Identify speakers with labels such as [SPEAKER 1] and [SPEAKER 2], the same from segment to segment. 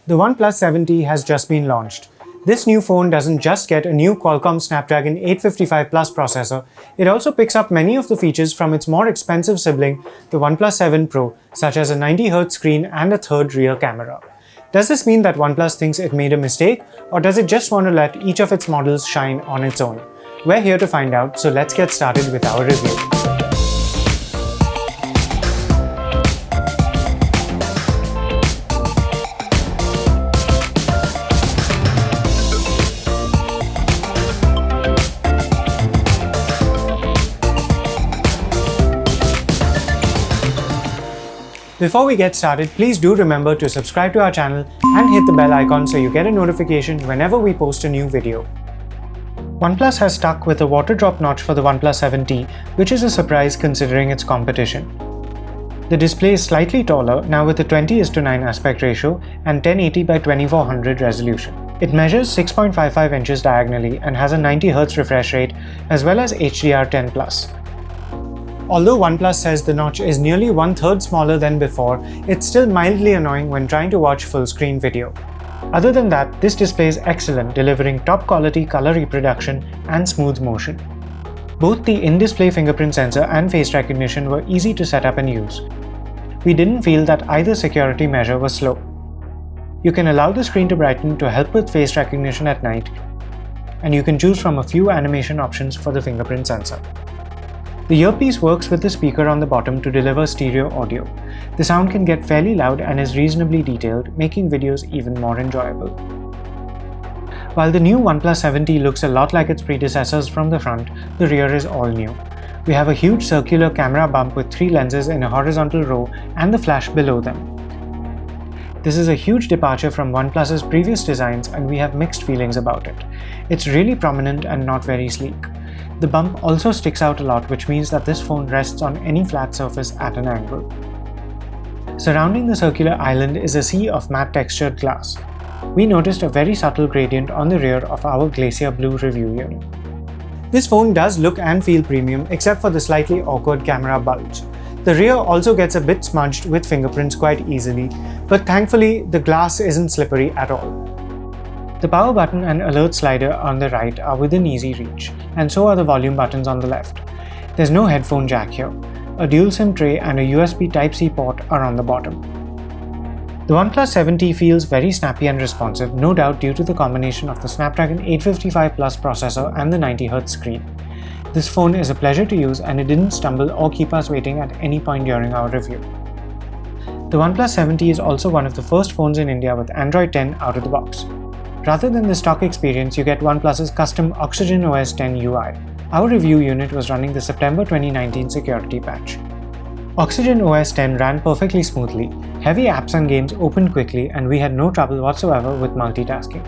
[SPEAKER 1] The OnePlus 7T has just been launched. This new phone doesn't just get a new Qualcomm Snapdragon 855 Plus processor, it also picks up many of the features from its more expensive sibling, the OnePlus 7 Pro, such as a 90Hz screen and a third rear camera. Does this mean that OnePlus thinks it made a mistake, or does it just want to let each of its models shine on its own? We're here to find out, so let's get started with our review. Before we get started, please do remember to subscribe to our channel and hit the bell icon so you get a notification whenever we post a new video. OnePlus has stuck with a water drop notch for the OnePlus 7T, which is a surprise considering its competition. The display is slightly taller, now with a 20:9 aspect ratio and 1080 by 2400 resolution. It measures 6.55 inches diagonally and has a 90Hz refresh rate as well as HDR10+. Although OnePlus says the notch is nearly 1/3 smaller than before, it's still mildly annoying when trying to watch full-screen video. Other than that, this display is excellent, delivering top-quality color reproduction and smooth motion. Both the in-display fingerprint sensor and face recognition were easy to set up and use. We didn't feel that either security measure was slow. You can allow the screen to brighten to help with face recognition at night, and you can choose from a few animation options for the fingerprint sensor. The earpiece works with the speaker on the bottom to deliver stereo audio. The sound can get fairly loud and is reasonably detailed, making videos even more enjoyable. While the new OnePlus 7T looks a lot like its predecessors from the front, the rear is all new. We have a huge circular camera bump with 3 lenses in a horizontal row and the flash below them. This is a huge departure from OnePlus's previous designs, and we have mixed feelings about it. It's really prominent and not very sleek. The bump also sticks out a lot, which means that this phone rests on any flat surface at an angle. Surrounding the circular island is a sea of matte textured glass. We noticed a very subtle gradient on the rear of our Glacier Blue review unit. This phone does look and feel premium, except for the slightly awkward camera bulge. The rear also gets a bit smudged with fingerprints quite easily, but thankfully the glass isn't slippery at all. The power button and alert slider on the right are within easy reach, and so are the volume buttons on the left. There's no headphone jack here. A dual SIM tray and a USB Type-C port are on the bottom. The OnePlus 7T feels very snappy and responsive, no doubt due to the combination of the Snapdragon 855 Plus processor and the 90Hz screen. This phone is a pleasure to use, and it didn't stumble or keep us waiting at any point during our review. The OnePlus 7T is also one of the first phones in India with Android 10 out of the box. Rather than the stock experience, you get OnePlus's custom Oxygen OS 10 UI. Our review unit was running the September 2019 security patch. Oxygen OS 10 ran perfectly smoothly, heavy apps and games opened quickly, and we had no trouble whatsoever with multitasking.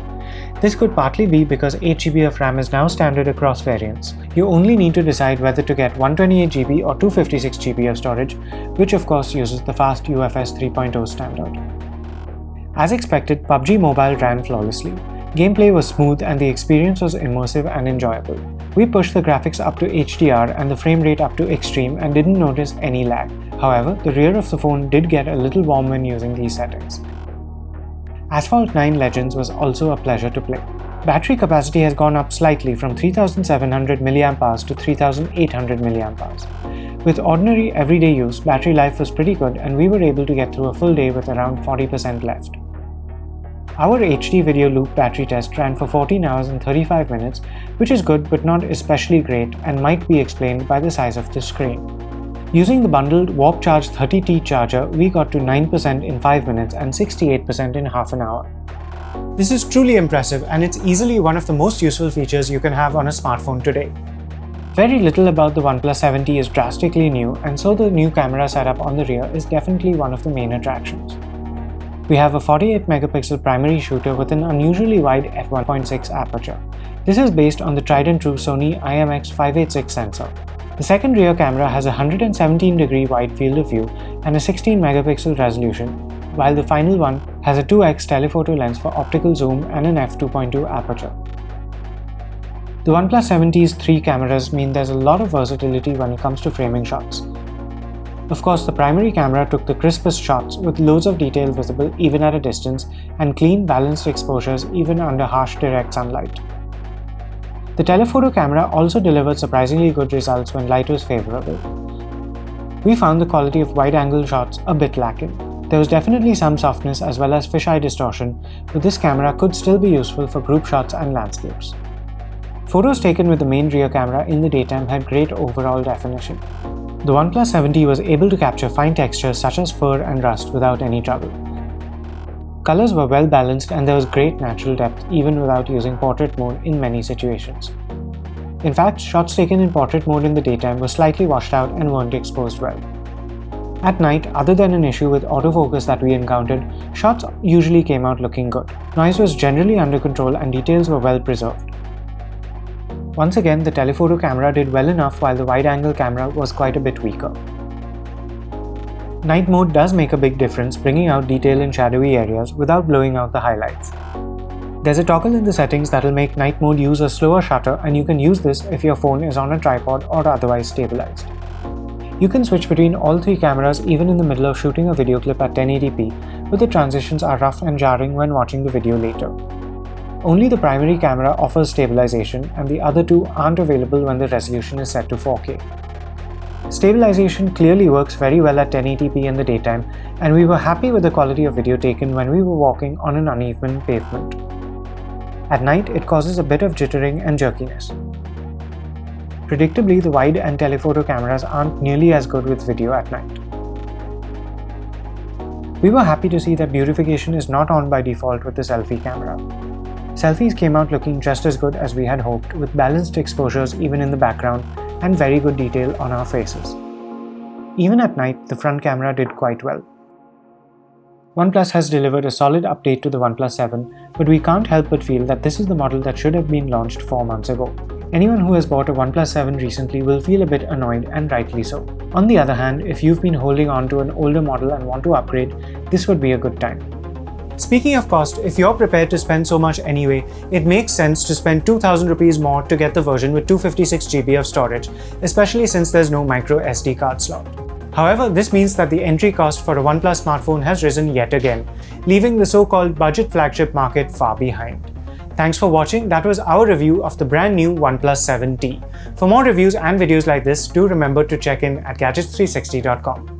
[SPEAKER 1] This could partly be because 8GB of RAM is now standard across variants. You only need to decide whether to get 128GB or 256GB of storage, which of course uses the fast UFS 3.0 standard. As expected, PUBG Mobile ran flawlessly. Gameplay was smooth and the experience was immersive and enjoyable. We pushed the graphics up to HDR and the frame rate up to extreme and didn't notice any lag. However, the rear of the phone did get a little warm when using these settings. Asphalt 9 Legends was also a pleasure to play. Battery capacity has gone up slightly from 3700 mAh to 3800 mAh. With ordinary everyday use, battery life was pretty good, and we were able to get through a full day with around 40% left. Our HD video loop battery test ran for 14 hours and 35 minutes, which is good but not especially great and might be explained by the size of the screen. Using the bundled Warp Charge 30T charger, we got to 9% in 5 minutes and 68% in half an hour. This is truly impressive, and it's easily one of the most useful features you can have on a smartphone today. Very little about the OnePlus 7T is drastically new, and so the new camera setup on the rear is definitely one of the main attractions. We have a 48-megapixel primary shooter with an unusually wide f1.6 aperture. This is based on the tried-and-true Sony IMX586 sensor. The second rear camera has a 117-degree wide field of view and a 16-megapixel resolution, while the final one has a 2x telephoto lens for optical zoom and an f2.2 aperture. The OnePlus 7T's 3 cameras mean there's a lot of versatility when it comes to framing shots. Of course, the primary camera took the crispest shots with loads of detail visible even at a distance and clean, balanced exposures even under harsh direct sunlight. The telephoto camera also delivered surprisingly good results when light was favorable. We found the quality of wide-angle shots a bit lacking. There was definitely some softness as well as fisheye distortion, but this camera could still be useful for group shots and landscapes. Photos taken with the main rear camera in the daytime had great overall definition. The OnePlus 7T was able to capture fine textures such as fur and rust without any trouble. Colors were well balanced and there was great natural depth even without using portrait mode in many situations. In fact, shots taken in portrait mode in the daytime were slightly washed out and weren't exposed well. At night, other than an issue with autofocus that we encountered, shots usually came out looking good. Noise was generally under control and details were well preserved. Once again, the telephoto camera did well enough while the wide-angle camera was quite a bit weaker. Night mode does make a big difference, bringing out detail in shadowy areas without blowing out the highlights. There's a toggle in the settings that will make night mode use a slower shutter, and you can use this if your phone is on a tripod or otherwise stabilized. You can switch between all three cameras even in the middle of shooting a video clip at 1080p, but the transitions are rough and jarring when watching the video later. Only the primary camera offers stabilization and the other two aren't available when the resolution is set to 4K. Stabilization clearly works very well at 1080p in the daytime, and we were happy with the quality of video taken when we were walking on an uneven pavement. At night, it causes a bit of jittering and jerkiness. Predictably, the wide and telephoto cameras aren't nearly as good with video at night. We were happy to see that beautification is not on by default with the selfie camera. Selfies came out looking just as good as we had hoped, with balanced exposures even in the background and very good detail on our faces. Even at night, the front camera did quite well. OnePlus has delivered a solid update to the OnePlus 7, but we can't help but feel that this is the model that should have been launched 4 months ago. Anyone who has bought a OnePlus 7 recently will feel a bit annoyed, and rightly so. On the other hand, if you've been holding on to an older model and want to upgrade, this would be a good time. Speaking of cost, if you're prepared to spend so much anyway, it makes sense to spend 2000 rupees more to get the version with 256GB of storage, especially since there's no micro SD card slot. However, this means that the entry cost for a OnePlus smartphone has risen yet again, leaving the so-called budget flagship market far behind. Thanks for watching. That was our review of the brand new OnePlus 7T. For more reviews and videos like this, do remember to check in at gadgets360.com.